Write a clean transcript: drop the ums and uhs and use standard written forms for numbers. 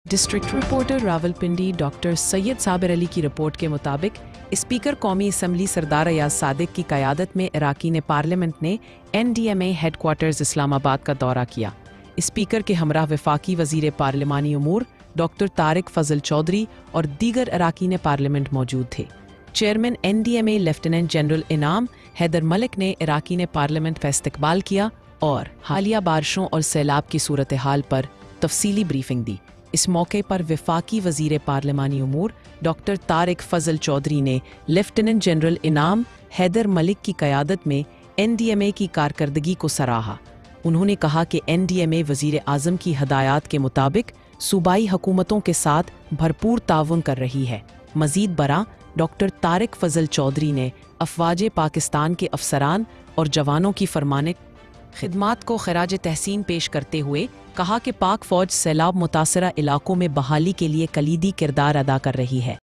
District reporter Rawalpindi doctor Syed Sabir Ali की report के मुताबिक स्पीकर कौमी असम्बली सरदार अयाज सादिक की क़यादत में इराकीन पार्लियामेंट ने NDMA हेडक्वार्टर्स इस्लामाबाद का दौरा किया। स्पीकर के हमरा वफाकी वज़ीर पार्लिमानी उमूर डॉक्टर तारिक फजल चौधरी और दीगर अराकीन पार्लियामेंट मौजूद थे। चेयरमैन NDMA लेफ्टिनेंट जनरल इनाम हैदर मलिक ने इराकीन पार्लियामेंट का इस्तकबाल किया और हालिया बारिशों और सैलाब की सूरत हाल पर तफसीली ब्रीफिंग दी। इस मौके पर वफाकी वज़ीर पार्लिमानी उमूर डॉक्टर तारिक फजल चौधरी ने लेफ्टिनेंट जनरल इनाम हैदर मलिक की क़यादत में NDMA की कारकर्दगी को सराहा। उन्होंने कहा कि NDMA वज़ीर आज़म की हदायत के मुताबिक सूबाई हुकूमतों के साथ भरपूर ताउन कर रही है। मज़ीद बरा डॉक्टर तारिक फजल चौधरी ने अफ़वाज पाकिस्तान के अफसरान और जवानों की फरमाने खिदमात को खराज तहसीन पेश करते हुए कहा कि पाक फ़ौज सैलाब मुतासरा इलाकों में बहाली के लिए कलीदी किरदार अदा कर रही है।